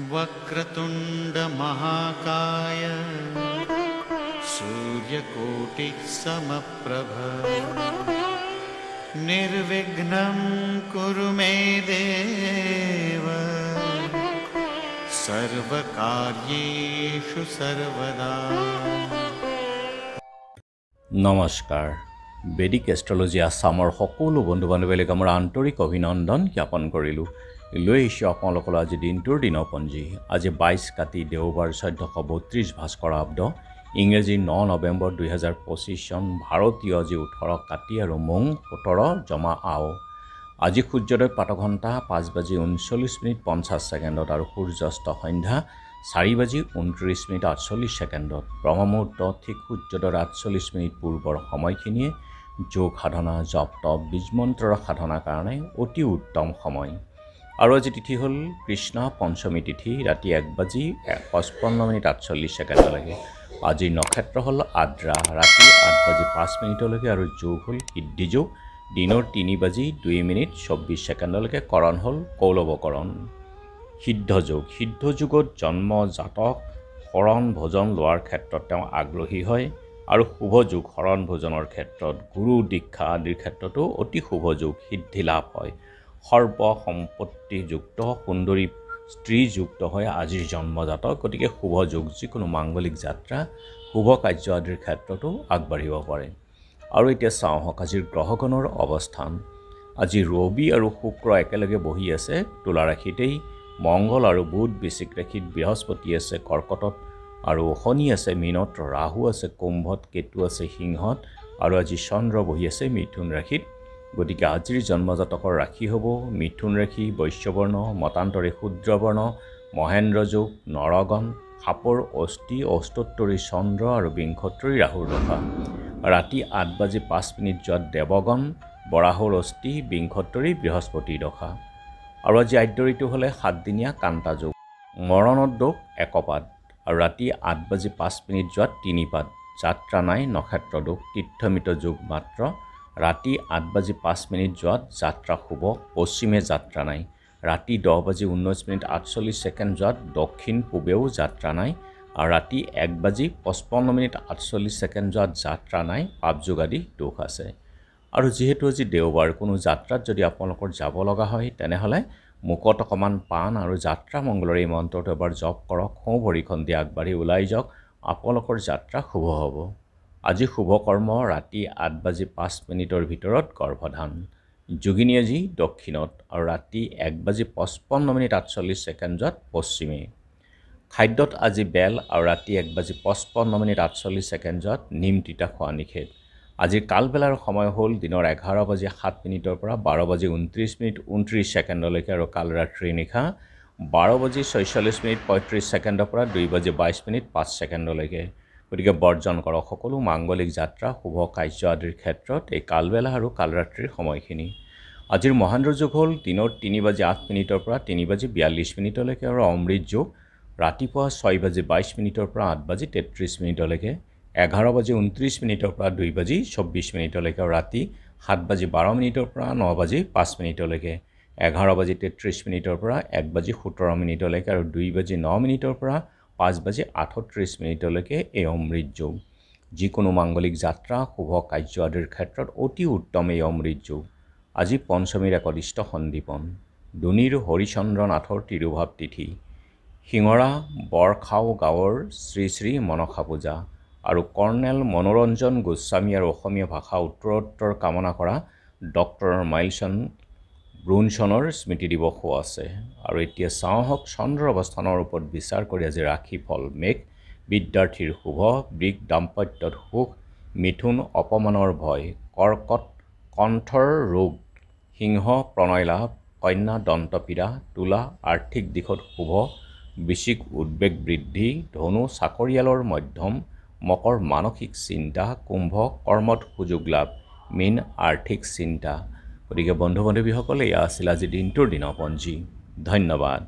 वक्रतुंड महाकाय सूर्यकोटि समप्रभ निर्विघ्नं कुरु मे देव सर्वकार्येषु सर्वदा। নমস্কাৰ বেদিক এষ্ট্ৰলজি আসামৰ সকলো বন্ধু বান্ধৱীক আমাৰ আন্তৰিক অভিনন্দন জ্ঞাপন কৰিলোঁ। লৈ আহিছোঁ আপোনালোকৰ আজি দিনটোৰ দিনপঞ্জী। আজি 22 কাতি দেওবাৰ 1432 ভাস্কৰাব্দ ইংৰাজী 9 নৱেম্বৰ 2025 চন ভাৰতীয় আজি 18 কাতি আৰু মং 17 জমা আও। আজি সূৰ্যোদয় প্ৰাতঃঘণ্টা 5:39:50 আৰু সূৰ্যাস্ত সন্ধ্যা 4:29:48 ব্ৰহ্মমুহূৰ্ত ঠিক সূৰ্যোদয়ৰ 48 পূৰ্বৰ সময়খিনিয়ে যোগ সাধনা জপ তপ বীজমন্ত্ৰৰ সাধনাৰ কাৰণে অতি উত্তম সময়। আৰু আজি তিথি হ'ল কৃষ্ণ পঞ্চমী তিথি ৰাতি 1:55:48 আজিৰ নক্ষত্ৰ হ'ল আদ্ৰা ৰাতি 8:05 আৰু যোগ হ'ল সিদ্ধি যোগ দিনৰ 3:02:24 কৰণ হ'ল কৌলৱকৰণ। সিদ্ধ যোগত জন্ম জাতক শৰণ ভোজন লোৱাৰ ক্ষেত্ৰত তেওঁ আগ্ৰহী হয় আৰু শুভ যোগ শৰণ ভোজনৰ ক্ষেত্ৰত গুৰু দীক্ষা আদিৰ ক্ষেত্ৰতো অতি শুভ যোগ সিদ্ধি লাভ হয়। সৰ্ব সম্পত্তিযুক্ত সুন্দৰী স্ত্ৰীযুক্ত হয় আজিৰ জন্মজাতক। গতিকে শুভ যোগ যিকোনো মাংগলিক যাত্ৰা শুভ কাৰ্য আদিৰ ক্ষেত্ৰতো আগবাঢ়িব পাৰে। আৰু এতিয়া চাওঁ হওক আজিৰ গ্ৰহগণৰ অৱস্থান। আজি ৰবি আৰু শুক্ৰ একেলগে বহি আছে তুলা ৰাশিতেই, মংগল আৰু বুধ বৃশ্চিক ৰাশিত, বৃহস্পতি আছে কৰ্কটত আৰু শনি আছে মীনত, ৰাহু আছে কুম্ভত, কেতু আছে সিংহত আৰু আজি চন্দ্ৰ বহি আছে মিথুন ৰাশিত। গতিকে আজিৰ জন্মজাতকৰ ৰাশি হ'ব মিথুন ৰাশি, বৈশ্যবৰ্ণ, মতান্তৰে শূদ্ৰবৰ্ণ, মহেন্দ্ৰ যোগ, নৰগণ, সাপৰ অস্থি, অষ্টোত্তৰী চন্দ্ৰ আৰু বিংশোত্তৰী ৰাহুৰ দশা। ৰাতি 8:05 দেৱগণ, বৰাহৰ অস্থি, বিংশোত্তৰী বৃহস্পতিৰ দশা। আৰু আজি আদ্যৰিটো হ'লে 7দিনীয়া কান্তা যোগ, মৰণত দোষ একপাত আৰু ৰাতি 8:05 3 পাত, যাত্ৰা নাই নক্ষত্ৰ দোষ, তীৰ্থমিত যোগ মাত্ৰ। ৰাতি 8:05 যাত্ৰা শুভ, পশ্চিমে যাত্ৰা নাই। ৰাতি 10:19:48 দক্ষিণ পূবেও যাত্ৰা নাই আৰু ৰাতি 1:55:48 যাত্ৰা নাই, পাপযোগ আদি দোষ আছে। আৰু যিহেতু আজি দেওবাৰ কোনো যাত্ৰাত যদি আপোনালোকৰ যাব লগা হয় তেনেহ'লে মুখত অকণমান পাণ আৰু যাত্ৰা মংগলৰ এই মন্ত্ৰটো এবাৰ জপ কৰক, সোঁ ভৰিখন দি আগবাঢ়ি ওলাই যাওক, আপোনালোকৰ যাত্ৰা শুভ হ'ব। আজি শুভ কৰ্ম ৰাতি 8:05 ভিতৰত গৰ্ভধান, যোগিনী আজি দক্ষিণত আৰু ৰাতি 1:55:48 পশ্চিমে। খাদ্যত আজি বেল আৰু ৰাতি 1:55:48 নিম তিতা খোৱা নিষেধ। আজিৰ কালবেলাৰ সময় হ'ল দিনৰ 11:07 পৰা 12:29:29 আৰু কাল ৰাত্ৰি নিশা 12:46:35 পৰা 2:22:05। গতিকে বৰ্জন কৰক সকলো মাংগলিক যাত্ৰা শুভ কাৰ্য আদিৰ ক্ষেত্ৰত এই কালবেলা আৰু কালৰাত্ৰিৰ সময়খিনি। আজিৰ মহেন্দ্ৰ যোগ হ'ল দিনৰ 3:08 পৰা 3:42 আৰু অমৃত যোগ ৰাতিপুৱা 6:22 পৰা 8:33 11:29 পৰা 2:24 আৰু ৰাতি 7:12 পৰা 9:05 11:33 পৰা 1:17 আৰু 2:09 পৰা 5:38 এই অমৃত যোগ। যিকোনো মাংগলিক যাত্ৰা শুভ কাৰ্য আদিৰ ক্ষেত্ৰত অতি উত্তম এই অমৃত যোগ। আজি পঞ্চমীৰ একদিষ্ট সন্দীপন, দুনীৰ হৰিচন্দ্ৰ নাথৰ তিৰুভাৱ তিথি, শিঙৰা বৰখাও গাঁৱৰ শ্ৰী শ্ৰী মনসা পূজা আৰু কৰ্ণেল মনোৰঞ্জন গোস্বামী আৰু অসমীয়া ভাষা উত্তৰোত্তৰ কামনা কৰা ডক্টৰ মাইলছন ব্ৰুনছনৰ স্মৃতি দিৱসো আছে। আৰু এতিয়া চাওঁ হওক চন্দ্ৰৰ অৱস্থানৰ ওপৰত বিচাৰ কৰি আজি ৰাশিফল মেঘ, বিদ্যাৰ্থীৰ শুভ, বৃষ দাম্পত্যত সুখ, মিথুন অপমানৰ ভয়, কৰ্কট কণ্ঠৰ ৰোগ, সিংহ প্ৰণয় লাভ, কন্যা দন্তপীড়া, তুলা আৰ্থিক দিশত শুভ, বৃশ্চিক উদ্বেগ বৃদ্ধি, ধনু চাকৰিয়ালৰ মধ্যম, মকৰ মানসিক চিন্তা, কুম্ভ কৰ্মত সুযোগ লাভ, মীন আৰ্থিক চিন্তা। গতিকে বন্ধু বান্ধৱীসকল এয়া আছিল আজি দিনটোৰ দিনপঞ্জী। ধন্যবাদ।